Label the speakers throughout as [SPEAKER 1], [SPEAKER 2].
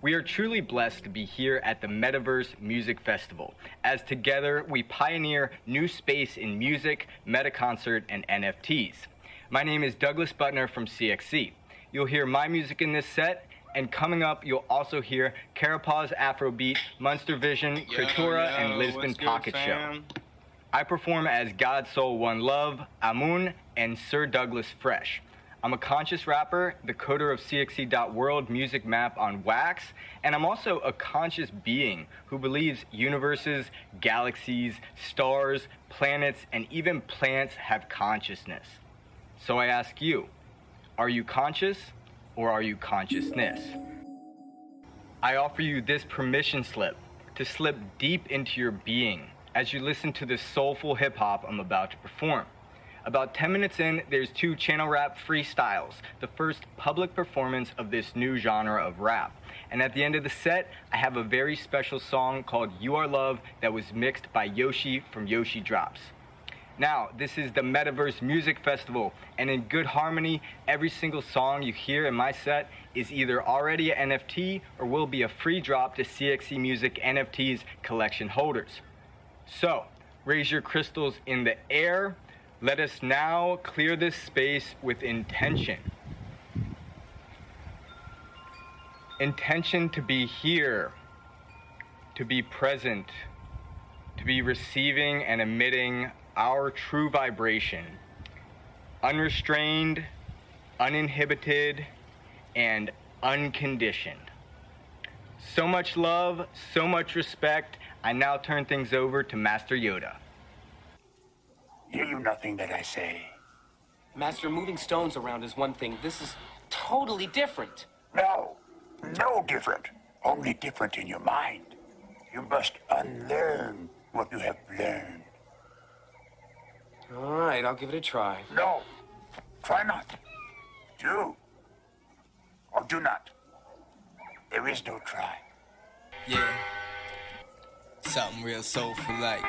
[SPEAKER 1] We are truly blessed to be here at the Metaverse Music Festival, as together we pioneer new space in music, metaconcert, and NFTs. My name is Douglas Butner from CXC. You'll hear my music in this set, and coming up, you'll also hear Carapaw's Afrobeat, Munster Vision, Creatura, and Lisbon Pocket Show. I perform as God Soul One Love, Amun, and Sir Douglas Fresh. I'm a conscious rapper, the coder of CXC.world music map on Wax, and I'm also a conscious being who believes universes, galaxies, stars, planets, and even plants have consciousness. So I ask you, are you conscious or are you consciousness? I offer you this permission slip to slip deep into your being as you listen to the soulful hip hop I'm about to perform. About 10 minutes in, there's 2 channel rap freestyles, the first public performance of this new genre of rap. And at the end of the set, I have a very special song called You Are Love that was mixed by Yoshi from Yoshi Drops. Now, this is the Metaverse Music Festival, and in good harmony, every single song you hear in my set is either already an NFT or will be a free drop to CXC Music NFTs collection holders. So, raise your crystals in the air. Let us now clear this space with intention. Intention to be here, to be present, to be receiving and emitting our true vibration, unrestrained, uninhibited, and unconditioned. So much love, so much respect. I now turn things over to Master Yoda.
[SPEAKER 2] Hear you nothing that I say.
[SPEAKER 3] Master, moving stones around is one thing. This is totally different.
[SPEAKER 2] No different. Only different in your mind. You must unlearn what you have learned.
[SPEAKER 3] All right, I'll give it a try.
[SPEAKER 2] No, try not. Do. Or do not. There is no try.
[SPEAKER 4] Yeah. Something real soulful like.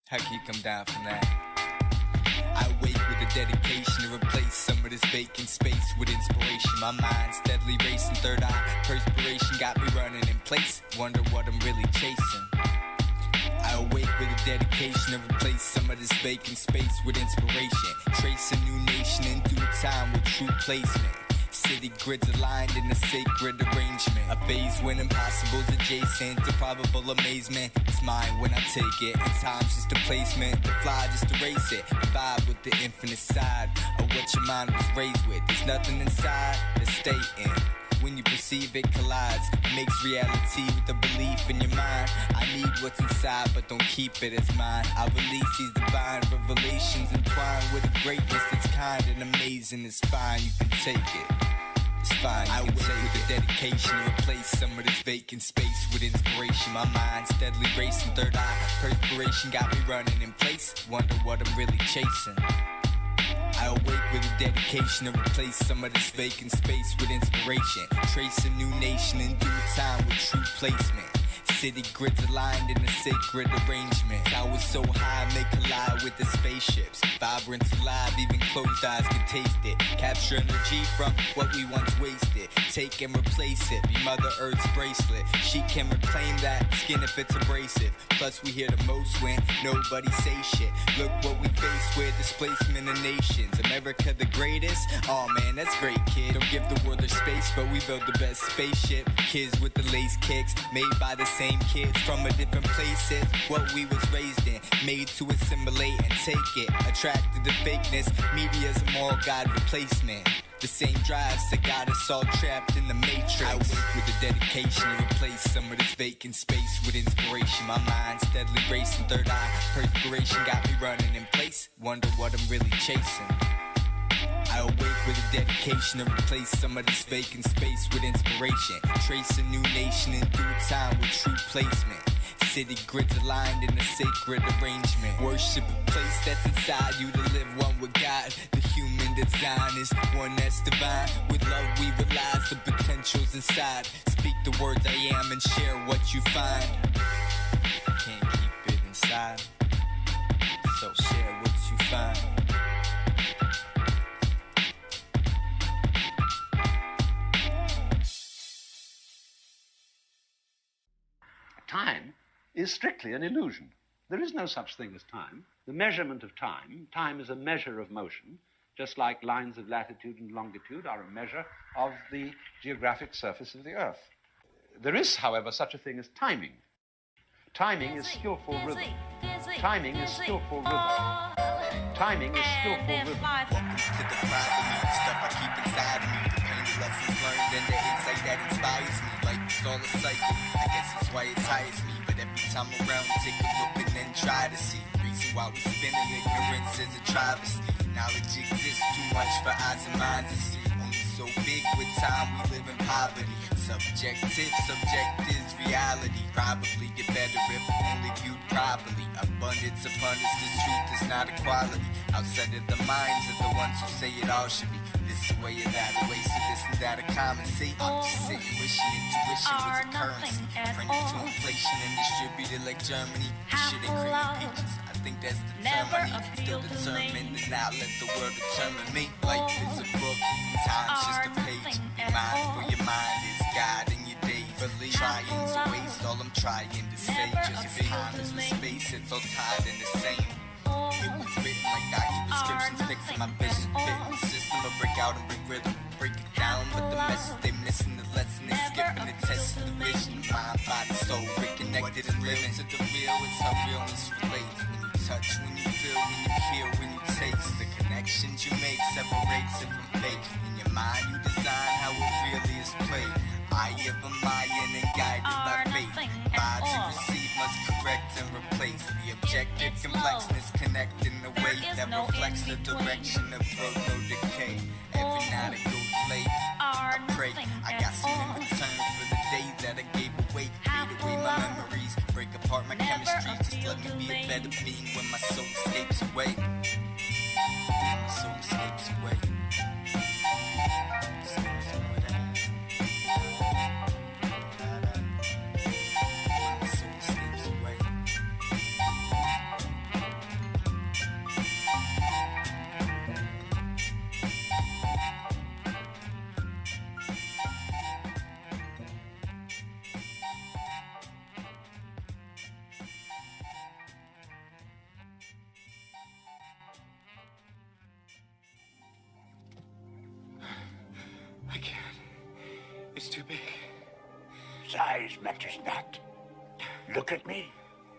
[SPEAKER 4] How can you come down from that? I wake with a dedication to replace some of this vacant space with inspiration. My mind steadily racing, third eye perspiration got me running in place. Wonder what I'm really chasing. I awake with a dedication to replace some of this vacant space with inspiration. Trace a new nation in due time with true placement. City grids aligned in a sacred arrangement. A phase when impossible's adjacent to probable amazement. It's mine when I take it, and time's just a placement. The fly just erase it, the vibe with the infinite side of what your mind was raised with. There's nothing inside to stay in. When you perceive it collides, makes reality with the belief in your mind. I need what's inside, but don't keep it as mine. I release these divine revelations entwined with a greatness that's kind and amazing. It's fine, you can take it. It's fine, I would say with a dedication to replace some of this vacant space with inspiration. My mind steadily racing, third eye perspiration got me running in place. Wonder what I'm really chasing. I awake with a dedication to replace some of this vacant space with inspiration. Trace a new nation in due time with true placement. City grids aligned in a sacred arrangement. Towers so high may collide with the spaceships. Vibrant alive, even closed eyes can taste it. Capture energy from what we once wasted. Take and replace it, be Mother Earth's bracelet. She can reclaim that skin if it's abrasive. Plus we hear the most when nobody say shit. Look what we face with, displacement of nations. America the greatest? Oh man, that's great, kid. Don't give the world their space, but we build the best spaceship. Kids with the lace kicks, made by the same kids from a different places. What we was raised in, made to assimilate and take it. Attracted to fakeness, media's a moral guide replacement. The same drives that got us all trapped in the matrix. I wake with a dedication to replace some of this vacant space with inspiration. My mind steadily racing, third eye perspiration got me running in place. Wonder what I'm really chasing. I awake with a dedication to replace some of this vacant space with inspiration. Trace a new nation in due time with true placement. City grids aligned in a sacred arrangement. Worship a place that's inside you to live one with God. The human design is one that's divine. With love we realize the potentials inside. Speak the words I am and share what you find. Can't keep it inside, so share what you find.
[SPEAKER 5] time is strictly an illusion. There is no such thing as time. The measurement of time is a measure of motion, just like lines of latitude and longitude are a measure of the geographic surface of the Earth. There is, however, such a thing as timing. Timing is skillful rhythm. Timing is skillful rhythm. Timing is skillful rhythm.
[SPEAKER 4] Welcome to the private me, stuff I keep inside of me. The pain, the lessons learned, and the insight that inspires me. Life is all a cycle, I guess that's why it tires me. But every time around, take a look and then try to see. Reason why we spinning ignorance is a travesty. Knowledge exists too much for eyes and minds to see. Only so big with time we live in poverty. Subjective, subject is reality. Probably get better if only viewed properly. Abundance upon us, this truth is not equality. Outside of the minds of the ones who say it all should be this way or that way, so this and that a common see. I'm just sitting, wishing intuition was a currency. Printed to inflation and distributed like Germany. This shit ain't creamy peaches. I think that's determining. Still determined to not let the world determine me. Life is a book, and time's just a page. Be mindful, your mind is God in your days. Believe trying to waste all I'm trying to say. Just time is the space, it's all tied in the same. It was written like doctor prescriptions, fixing my vision. Fitting the system, I break out and break rhythm. Break it down, but the message they missing, the lesson they skipping, the test of the vision. Mind, body, soul, reconnected and living to the real. It's how realness relates. When you touch, when you feel, when you hear, when you taste. The connections you make separates it from fake. In your mind, you design how it really is played. I of a Mayan and guided by faith. Vibes you receive must correct and replace. The objective complexness connect in a way that reflects the direction of growth, no decay. Every night I go late, I pray. I got some in return for the day that I gave away. Fade away my memories, break apart my chemistry. Just let me be a better being when my soul escapes away. When my soul escapes away. Escapes away.
[SPEAKER 3] I can't. It's too big.
[SPEAKER 2] Size matters not. Look at me.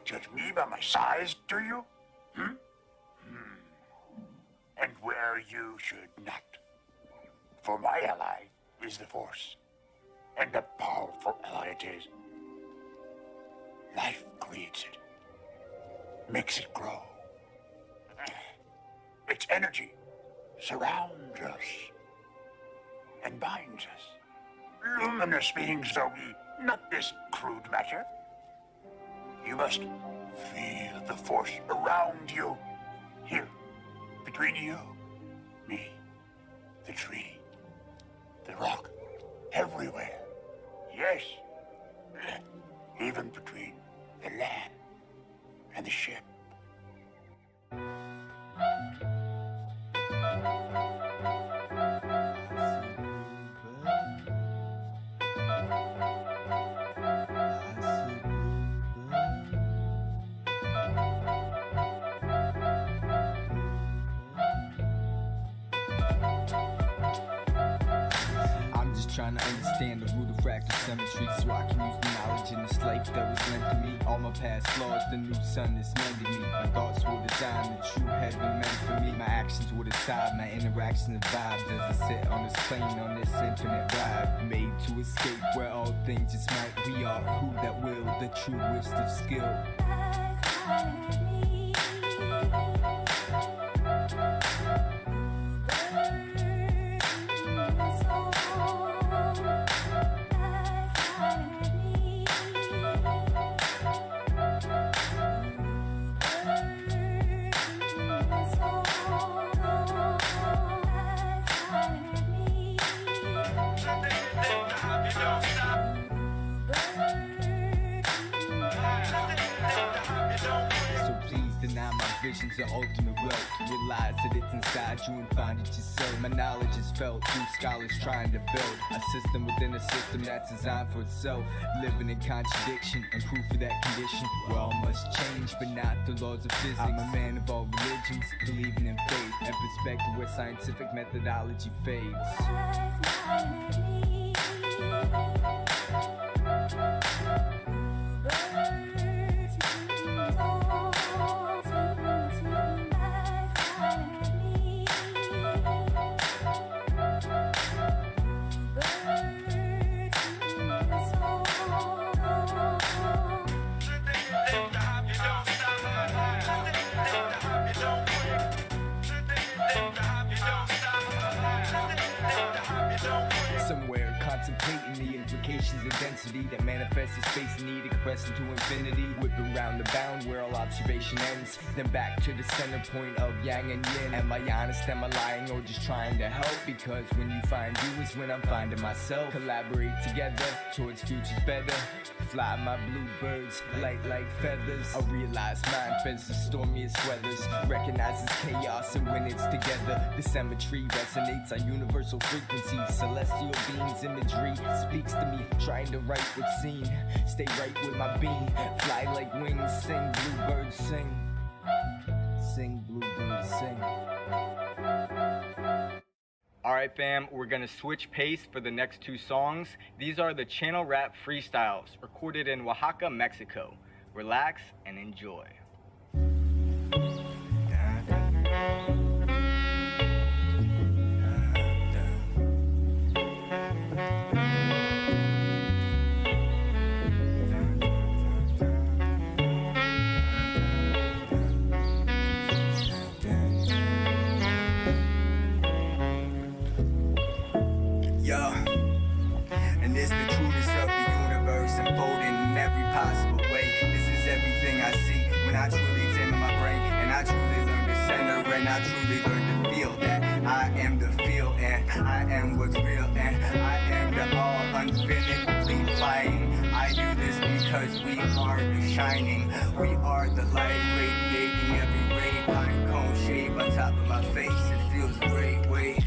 [SPEAKER 2] Judge me by my size, do you? And where you should not. For my ally is the Force. And a powerful ally it is. Life creates it. Makes it grow. Its energy surrounds us and binds us. Luminous beings are we, not this crude matter. You must feel the force around you. Here, between you, me, the tree, the rock, everywhere. Yes, even between the land and the ship.
[SPEAKER 6] Trying to understand the root of fractal symmetry, so I can use the knowledge in this life that was lent to me. All my past flaws, the new sun is mending me. My thoughts were designed, the true heaven meant for me. My actions were decide, my interactions and vibes as I sit on this plane, on this infinite ride. Made to escape where all things just might. We are who that will, the truest of skill. Knowledge is the ultimate wealth. Realize that it's inside you and find it yourself. My knowledge is felt through scholars trying to build a system within a system that's designed for itself. Living in contradiction and proof of that condition. We all must change, but not the laws of physics. I'm a man of all religions, believing in faith and perspective where scientific methodology fades. Somewhere contemplating the implications of density that manifests as space and need to compress into infinity. Whipping round the bound where all observation ends, then back to the center point of yang and yin. Am I honest, am I lying, or just trying to help? Because when you find you is when I'm finding myself. Collaborate together towards futures better. Fly my bluebirds, light like feathers. I realize mind fence the stormiest weathers. Recognizes chaos and when it's together. The symmetry resonates on universal frequencies. Celestial beings imagery speaks to me. Trying to write what's seen. Stay right with my beam. Fly like wings, sing bluebirds sing. Sing bluebirds sing.
[SPEAKER 1] Alright fam, we're gonna switch pace for the next two songs. These are the Channel Rap freestyles, recorded in Oaxaca, Mexico. Relax and enjoy.
[SPEAKER 4] And it's the trueness of the universe unfolding in every possible way. This is everything I see when I truly examine my brain, and I truly learn to center, and I truly learn to feel that I am the feel, and I am what's real, and I am the all infinitely flying. I do this because we are the shining. We are the light radiating every ray. Pine cone shave on top of my face. It feels great. Wait,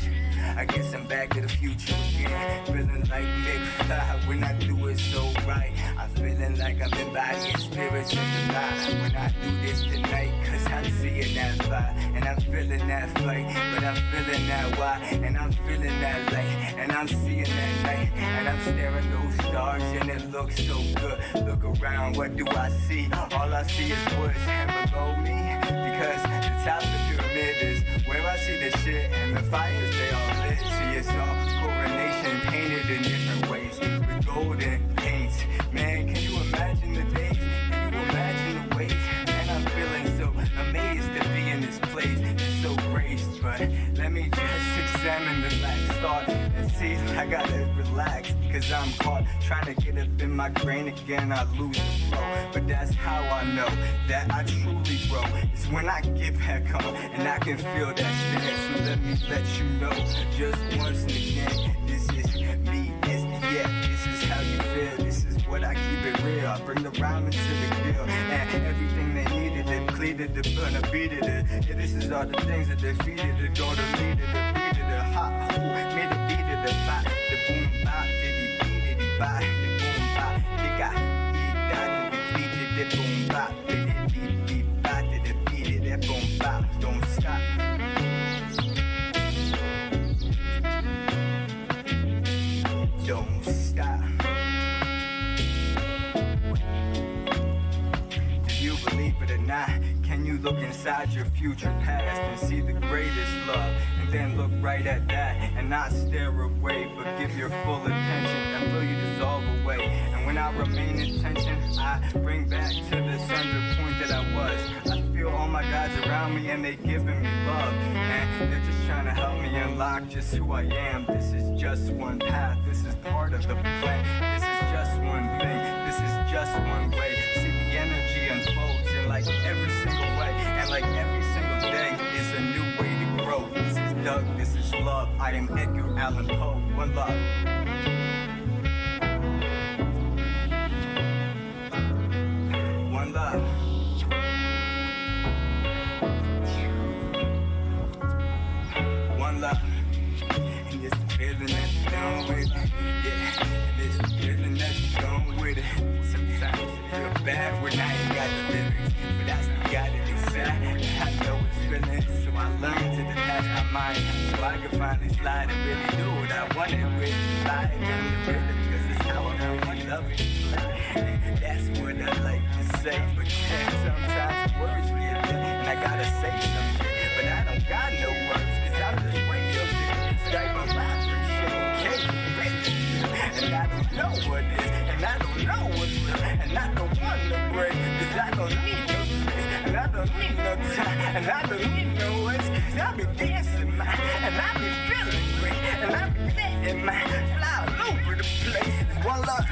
[SPEAKER 4] I guess I'm back to the future again. Feeling like Nick Fly when I do it so right. I'm feeling like I'm embodying spirits in the night when I do this tonight. Cause I'm seeing that fire and I'm feeling that flight. But I'm feeling that why and I'm feeling that light. And I'm seeing that night and I'm staring those stars and it looks so good. Look around, what do I see? All I see is woods and below me. Because the top of the pyramid is where I see the shit and the fires they all lit. See, it's all coronation painted in different ways with golden paints. Man, can you imagine the days? Can you imagine the ways? Man, I'm feeling so amazed to be in this place. It's so graced, but let me just examine the last thought and see I gotta relax because I'm caught trying to get up in my grain again. I lose the flow, but that's how I know that I truly grow. It's when I get back on and I can feel that shit. So let me let you know just once again, this is me, it's the F. This is how you feel, this is what I keep it real. I bring the rhyme into the grill and everything they needed, they pleaded, they're gonna beat it. Yeah, this is all the things that they feeded, they're gonna lead it, they beat it, the hot, who made it beat it, the bop, the boom bop, did he beat it, he bop, the boom bop, he got, he died, did he beat it, the boom bop, did he beat, he bop, did he beat it, that boom bop, don't stop. Don't stop. Do you believe it or not? Can you look inside your future past and see the greatest love? And then look right at that and not stare away, but give your full attention and feel you dissolve away. And when I remain in tension, I bring back to the center point that I was. I feel all my guys around me and they giving me love. And they're just trying to help me unlock just who I am. This is just one path, this is part of the plan. This is just one thing, this is just one way. See the energy unfolds in like every single way. And like every single day is a new way to grow. This is Doug, this is love. I am Edgar Allan Poe, one love. One love.
[SPEAKER 6] it with life and the rhythm, 'cause it's how I really love it. That's what I like to say, but then sometimes words get there, and I gotta say some shit, but I don't got no words, 'cause I'm just way up there, this type of rapper shit, can't really feel, and I don't know what it is, and I don't know what's real, and I don't want to break, 'cause I don't need no space, and I don't need no time, and I don't need no words, 'cause I be dancing, man, and I be feeling great, and I be letting my fly all over the place. It's one love.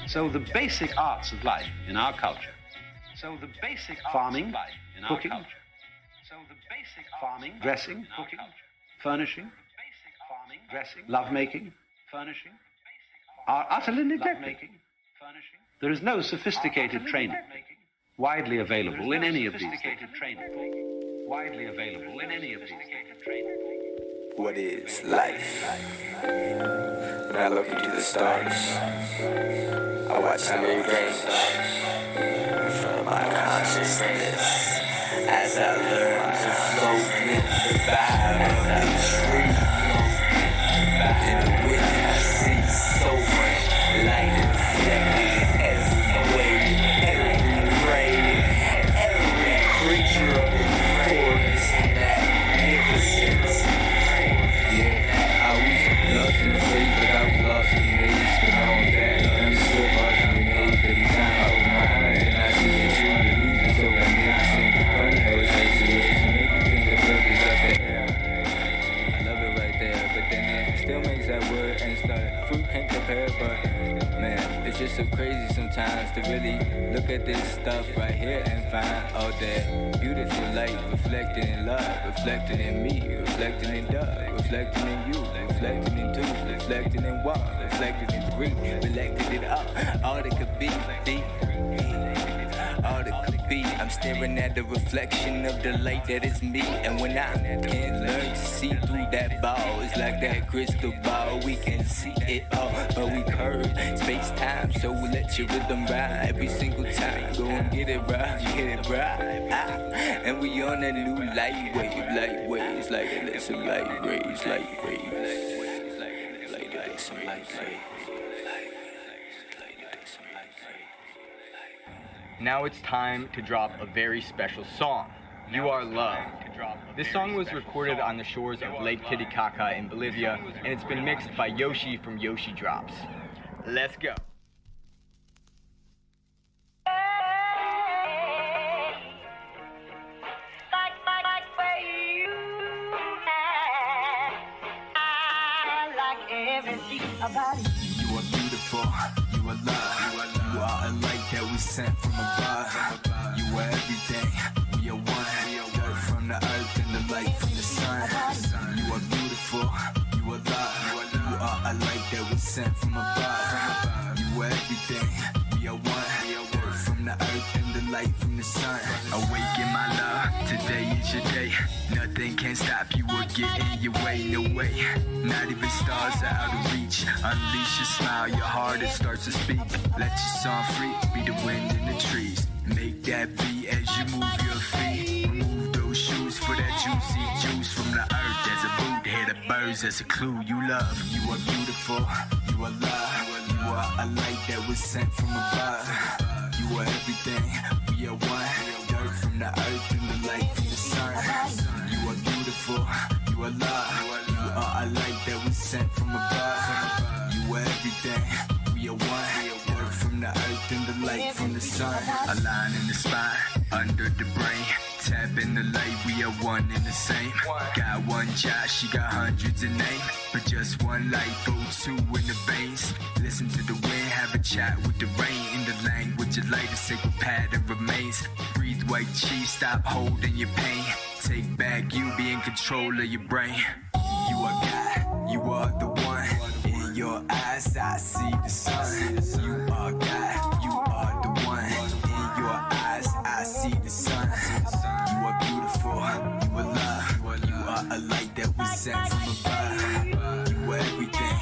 [SPEAKER 5] So the basic arts of life in our culture, farming, cooking, dressing, cooking, furnishing, lovemaking, are utterly neglected. There is no sophisticated training widely available in any of these things.
[SPEAKER 6] What is life? When I look into the stars, I watch them erase in front of my consciousness as I learn to float with the vibe of the tree. In the wind I see so much light reflected every wave, every rain, every creature of the forest, magnificent. Yeah, I was lost in the faith, but I was lost in the maze, but now I'm back. I'm so lost in the maze. Every time I open my eyes and I see that you're the illusion, so magnificent. Funny how it takes you away to make you think that love is just that. I love it right there, but then it still makes that word and start. Fruit can't compare, but man, it's just so crazy sometimes to really look at this stuff right here and find all that beautiful light reflected in love, reflected in me, reflected in Doug, reflected in you, reflected in two, reflected in one, reflected in three, reflected it all that could be, all that could be. I'm staring at the reflection of the light that is me, and when I can't learn to see through that ball, it's like that crystal ball, we can see it all, but we curve space-time, so we let your rhythm ride every single time. Go and get it right, and we on that new light waves, like it let some light rays, like it let some light rays.
[SPEAKER 1] Now it's time to drop a very special song. You Are Love. This song was recorded on the shores of Lake Titicaca in Bolivia, and it's been mixed by Yoshi from Yoshi Drops. Let's go.
[SPEAKER 6] You are beautiful, you are love, you are a light that we sent from above. You are everything, we are one, dirt from the earth and the light from the sun. You are beautiful, you are love, you are a light that we sent from above. You are everything, we are one, dirt from the earth and the light from the sun. Awaken my love, today is your day. Nothing can stop you or get in your way, no way. Not even stars are out of reach. Unleash your smile, your heart, it starts to speak. Let your song free, be the wind in the trees. Make that beat as you move your feet. Remove those shoes for that juicy juice from the earth. As a boot, hear the birds as a clue. You love, you are beautiful, you are love. You are a light that was sent from above. You are everything, we are one. Dirt from the earth and the light from the sun. You are beautiful, you are love. You are a light that was sent from above. You are everything, we are one. Dirt from the earth and the light from the sun. A line in the spine, under the brain. Tap in the light, we are one and the same. Got one job, she got hundreds in name. But just one life, oh, two in the veins. Listen to the wind, have a chat with the rain. In the language of light, a sacred pattern remains. Breathe white chi, stop holding your pain. Take back you, be in control of your brain. You are God, you are the one. In your eyes, I see the sun. You are God, you are the one. In your eyes, I see the sun. You are beautiful, you are love. You are a light that was sent from above. You are everything,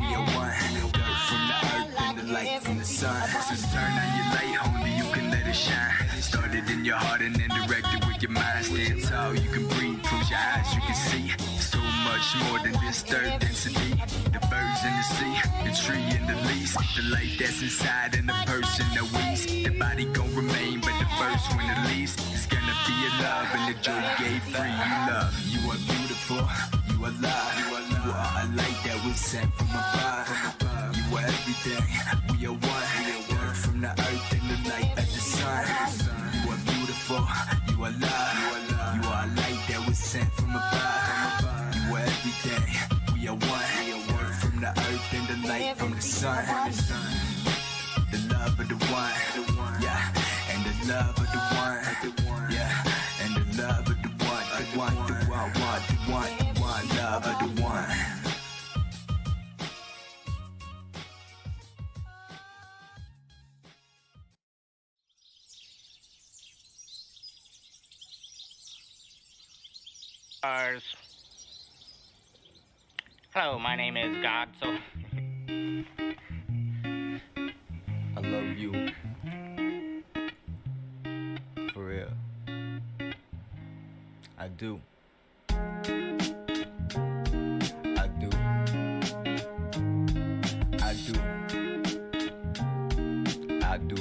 [SPEAKER 6] we are one. Dirt from the earth and the light from the sun. So turn on your light, homie, you can let it shine. Started in your heart and then directed with your mind. Stand tall, you can breathe, close your eyes, you can see. So much more than this third density. The birds in the sea, the tree and the leaves. The light that's inside and the person that weaves. The body gon' remain, but the first when it leaves, it's gonna be a love and the joy gave free. You love, you are beautiful, you are love. You are a light that was sent from above. You are everything, we are one. Dirt from the earth and the light of the sun. You are beautiful, you are love. You are a light that was sent from above. You are everything, we are one. Dirt from the earth and the light from the sun. The love of the one, yeah, and the love of the one, yeah, and the love of the one, the one, the one, the one, the one, love of the one.
[SPEAKER 7] Hello, my name is God, so
[SPEAKER 6] I love you. For real. I do. I do. I do. I do.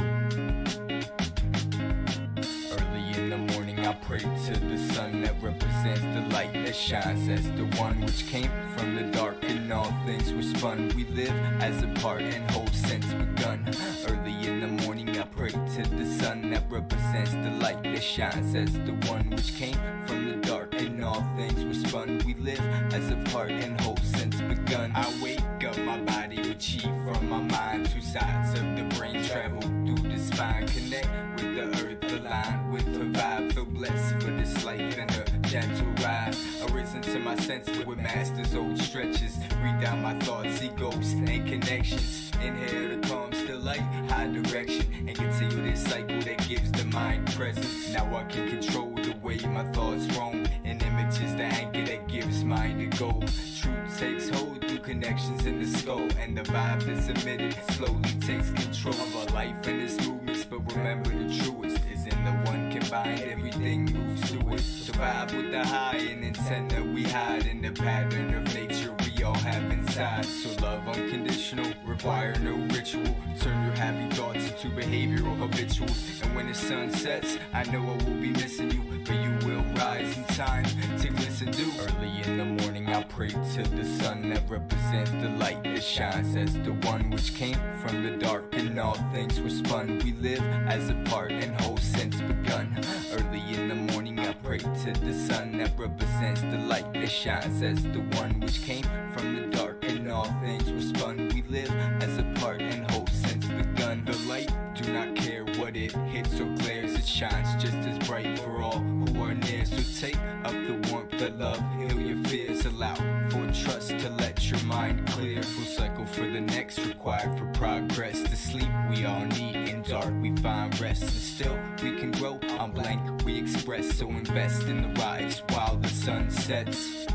[SPEAKER 6] Early in the morning I pray to the sun that represents the light that shines as the one which came from the dark and all things were spun. We live as a part and whole sense begun. Early in the morning I pray to the sun that represents the light that shines as the one which came from the dark and all things were spun. We live as a part and whole sense begun. I wake up, my body with chi from my mind. Two sides of the brain travel through the spine. Connect with the earth, align with her vibe. Feel blessed for this life and her gentle ride. Arisen to my senses with master's old stretches. Read down my thoughts, see ghosts and connections. Inhale the calm, still light, high direction. And continue this cycle that gives the mind presence. Now I can control the way my thoughts roam. And images the anchor that gives mind a goal. Truth takes hold through connections in the skull. And the vibe that's emitted slowly takes control of our life and its movements. But remember the truest is in the one combined. Everything moves through it. Survive with the high and intent that we hide in the pattern of nature we all have inside. So love unconditional, require no ritual. Turn your happy thoughts into behavioral habituals. And when the sun sets, I know I will be missing you, but you will rise in time to listen to. Early in the morning I pray to the sun that represents the light that shines as the one which came from the dark and all things were spun. We live as a part and whole sense begun. Early in the morning I pray to the sun that represents the light that shines as the one which came from the dark and all things were spun. We live as a part and whole sense begun. The light, do not care what it hits or glares, it shines just as bright for all who are near. So take up the warmth of love, heal your fears, allow for trust to let your mind clear. Full cycle for the next, required for progress. The sleep we all need, in dark we find rest. And still we can grow, on blank we express. So invest in the rise while the sun sets.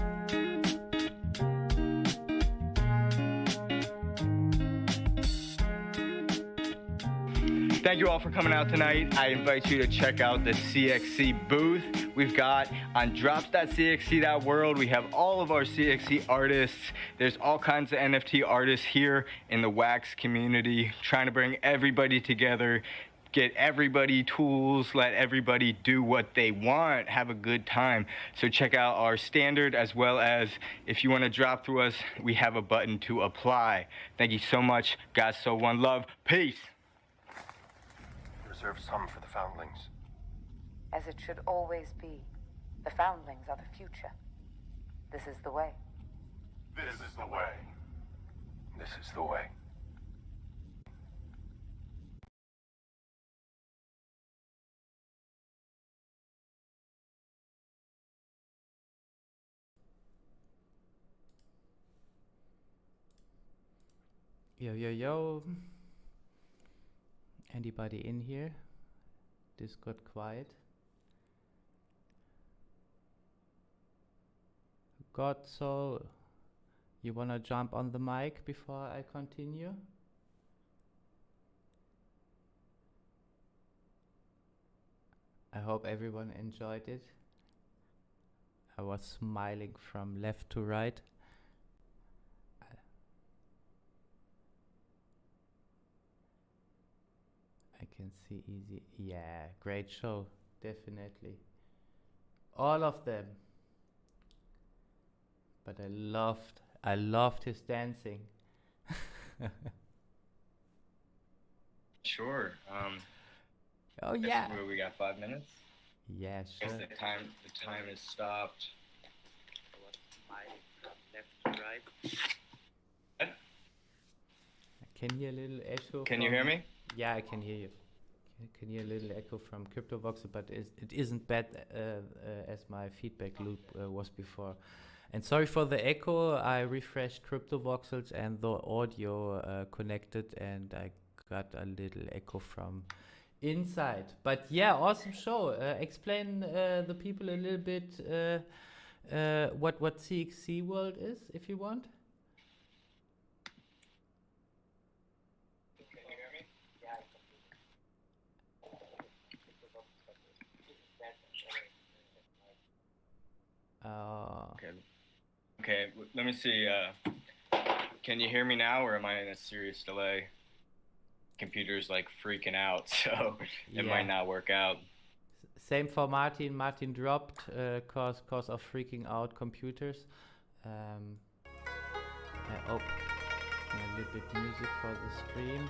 [SPEAKER 1] Thank you all for coming out tonight. I invite you to check out the CXC booth we've got on drops.cxc.world. We have all of our CXC artists. There's all kinds of NFT artists here in the wax community, trying to bring everybody together, get everybody tools, let everybody do what they want, have a good time. So check out our standard, as well as if you want to drop through us, we have a button to apply. Thank you so much. God, so one love. Peace.
[SPEAKER 8] Reserve some for the foundlings.
[SPEAKER 9] As it should always be.
[SPEAKER 8] The foundlings are the future. This is the way.
[SPEAKER 2] This is the way. This is the way.
[SPEAKER 9] Yo, yo, yo. Anybody in here? This got quiet. God soul, you wanna jump on the mic before I continue? I hope everyone enjoyed it. I was smiling from left to right. I can see easy. Yeah, great show, definitely. All of them. But I loved his dancing.
[SPEAKER 1] Sure.
[SPEAKER 9] Oh yeah.
[SPEAKER 1] We got 5 minutes.
[SPEAKER 9] Yeah,
[SPEAKER 1] Guess
[SPEAKER 9] sure.
[SPEAKER 1] the time is stopped.
[SPEAKER 9] Left to right.
[SPEAKER 1] What?
[SPEAKER 9] I can hear a little echo.
[SPEAKER 1] Can you hear me?
[SPEAKER 9] Yeah, I can hear you. I can hear a little echo from CryptoVoxel, but it isn't bad as my feedback loop was before. And sorry for the echo. I refreshed CryptoVoxels and the audio connected, and I got a little echo from inside. But yeah, awesome show. Explain the people a little bit what CXC World is, if you want.
[SPEAKER 1] Can you hear me? Okay, let me see. Can you hear me now, or am I in a serious delay? Computer's like freaking out, so it might not work out.
[SPEAKER 9] Same for Martin. Martin dropped cause of freaking out computers. A little bit music for the stream.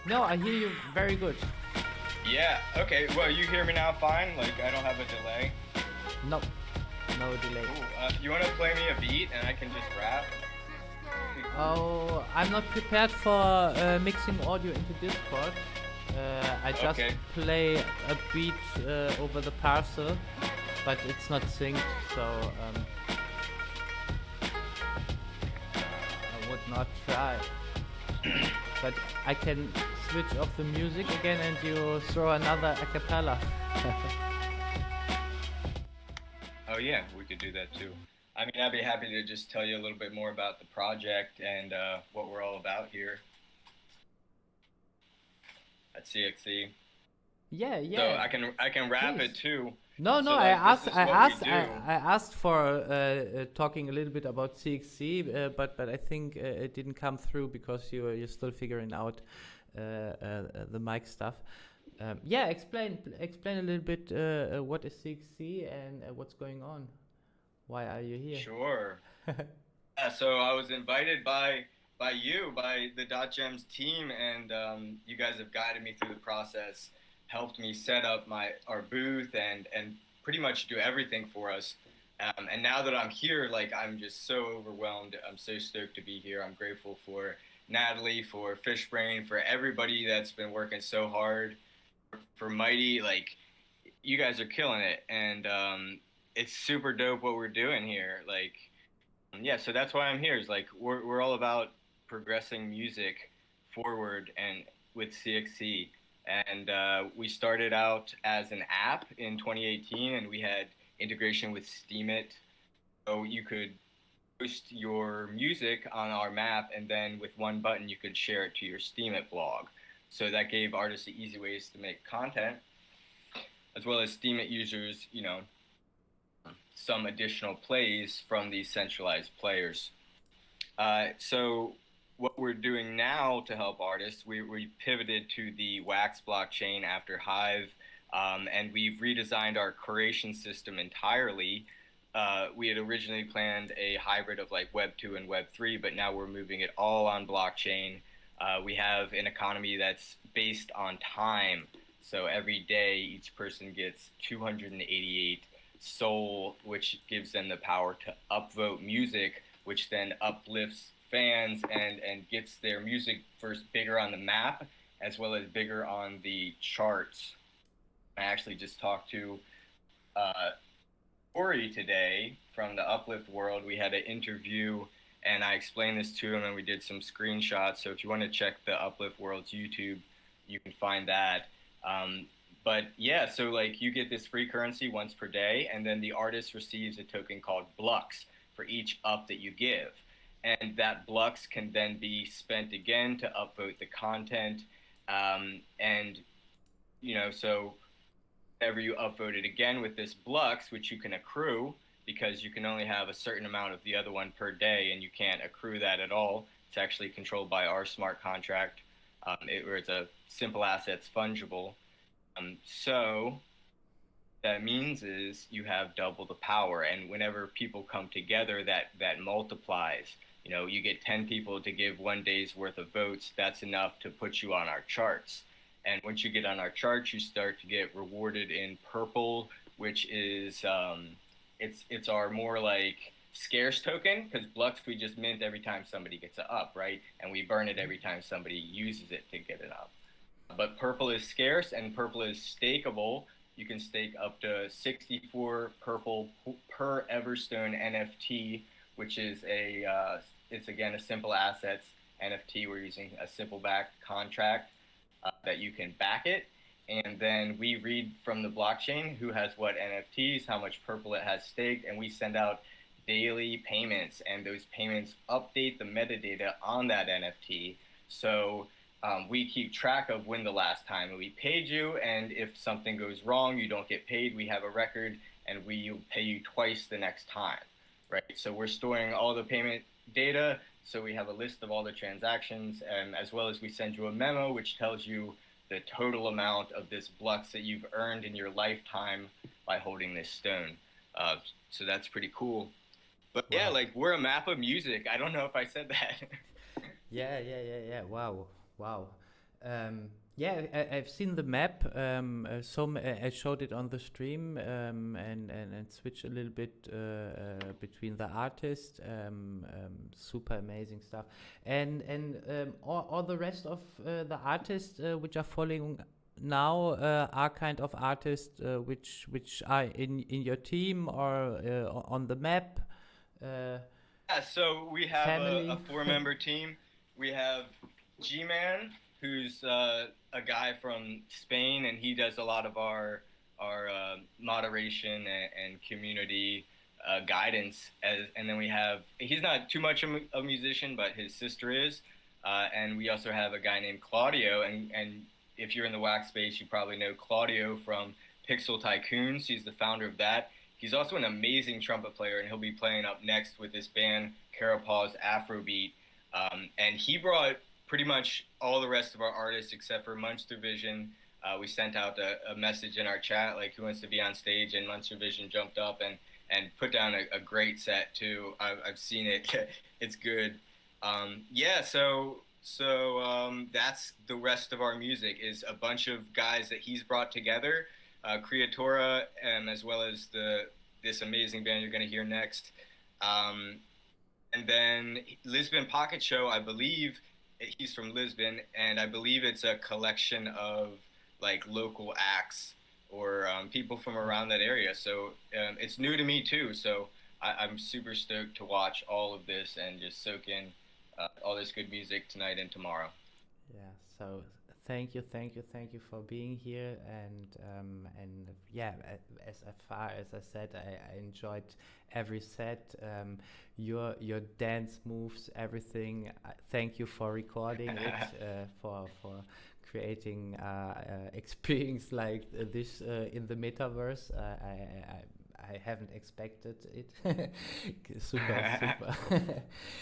[SPEAKER 9] No, I hear you very good.
[SPEAKER 1] Yeah. Okay. Well, you hear me now, fine. Like I don't have a delay.
[SPEAKER 9] No delay.
[SPEAKER 1] Ooh, you want to play me a beat and I can just rap?
[SPEAKER 9] Oh, I'm not prepared for mixing audio into Discord. I just play a beat over the parcel, but it's not synced, so I would not try. But I can switch off the music again and you throw another a cappella.
[SPEAKER 1] Oh yeah, we could do that too. I mean, I'd be happy to just tell you a little bit more about the project and what we're all about here at CXC.
[SPEAKER 9] Yeah.
[SPEAKER 1] So I can wrap it too.
[SPEAKER 9] No,
[SPEAKER 1] so,
[SPEAKER 9] I
[SPEAKER 1] like,
[SPEAKER 9] I asked for talking a little bit about CXC, but I think it didn't come through because you're still figuring out the mic stuff. Yeah, explain a little bit what is CXC and what's going on. Why are you here?
[SPEAKER 1] Sure. So I was invited by the .gems team, and you guys have guided me through the process, helped me set up our booth, and pretty much do everything for us. And now that I'm here, like I'm just so overwhelmed. I'm so stoked to be here. I'm grateful for Natalie, for Fishbrain, for everybody that's been working so hard. For Mighty, like you guys are killing it, and it's super dope what we're doing here. Like, yeah, so that's why I'm here. Is like we're all about progressing music forward and with CXC, and we started out as an app in 2018, and we had integration with Steemit, so you could post your music on our map, and then with one button you could share it to your Steemit blog. So that gave artists easy ways to make content, as well as Steemit users, some additional plays from these centralized players. So what we're doing now to help artists, we pivoted to the Wax blockchain after Hive, and we've redesigned our curation system entirely. We had originally planned a hybrid of like Web 2 and Web 3, but now we're moving it all on blockchain. We have an economy that's based on time. So every day, each person gets 288 soul, which gives them the power to upvote music, which then uplifts fans and gets their music first bigger on the map as well as bigger on the charts. I actually just talked to Corey today from the Uplift World. We had an interview and I explained this to him and we did some screenshots. So if you want to check the Uplift World's YouTube, you can find that. But yeah, so like you get this free currency once per day, and then the artist receives a token called Blux for each up that you give. And that Blux can then be spent again to upvote the content. And, you know, so whenever you upvote it again with this Blux, which you can accrue, because you can only have a certain amount of the other one per day, and you can't accrue that at all. It's actually controlled by our smart contract, where it's a simple assets fungible. So that means is you have double the power, and whenever people come together, that multiplies. You know, you get 10 people to give 1 day's worth of votes. That's enough to put you on our charts. And once you get on our charts, you start to get rewarded in purple, which is it's our more like scarce token, because Blux we just mint every time somebody gets it up, right? And we burn it every time somebody uses it to get it up. But purple is scarce and purple is stakeable. You can stake up to 64 purple per Everstone NFT, which is it's again a simple assets NFT. We're using a simple backed contract that you can back it. And then we read from the blockchain who has what NFTs, how much purple it has staked, and we send out daily payments, and those payments update the metadata on that NFT. So we keep track of when the last time we paid you, and if something goes wrong, you don't get paid, we have a record, and we pay you twice the next time, right? So we're storing all the payment data, so we have a list of all the transactions, and as well as we send you a memo which tells you the total amount of this Blux that you've earned in your lifetime by holding this stone. So that's pretty cool. But yeah, like we're a map of music. I don't know if I said that.
[SPEAKER 9] Yeah. Wow. Yeah, I've seen the map. I showed it on the stream and switched a little bit between the artists. Super amazing stuff. And all the rest of the artists which are following now are kind of artists which are in your team or on the map.
[SPEAKER 1] Yeah, so we have a 4-member team. We have G-Man, who's a guy from Spain, and he does a lot of our moderation and community guidance. And then we have, he's not too much of a musician, but his sister is. And we also have a guy named Claudio, and if you're in the wax space, you probably know Claudio from Pixel Tycoons. He's the founder of that. He's also an amazing trumpet player, and he'll be playing up next with this band, Carapaw's Afrobeat. And he brought pretty much all the rest of our artists except for Monster Vision. We sent out a message in our chat, like who wants to be on stage, and Monster Vision jumped up and put down a great set too. I've seen it. It's good. So that's the rest of our music, is a bunch of guys that he's brought together, Creatora, as well as this amazing band you're going to hear next. And then Lisbon Pocket Show, I believe he's from Lisbon, and I believe it's a collection of like local acts or people from around that area. So it's new to me too. So I'm super stoked to watch all of this and just soak in all this good music tonight and tomorrow.
[SPEAKER 9] Yeah. So thank you for being here, and yeah, as far as I said, I enjoyed every set, your dance moves, everything. Thank you for recording it, for creating experience like this in the metaverse. I haven't expected it. Super.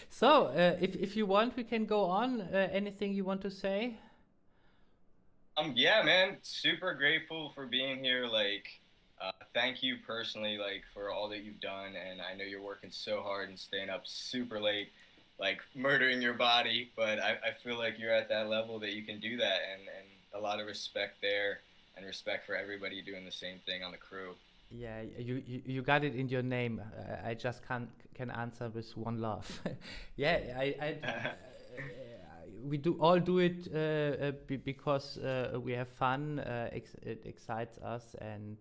[SPEAKER 9] So if you want, we can go on. Anything you want to say?
[SPEAKER 1] Yeah, man, super grateful for being here. Like, thank you personally, like, for all that you've done. And I know you're working so hard and staying up super late, like murdering your body. But I feel like you're at that level that you can do that, and a lot of respect there, and respect for everybody doing the same thing on the crew.
[SPEAKER 9] Yeah, you got it in your name. I just can answer with one laugh. Yeah, we all do it because we have fun. It excites us, and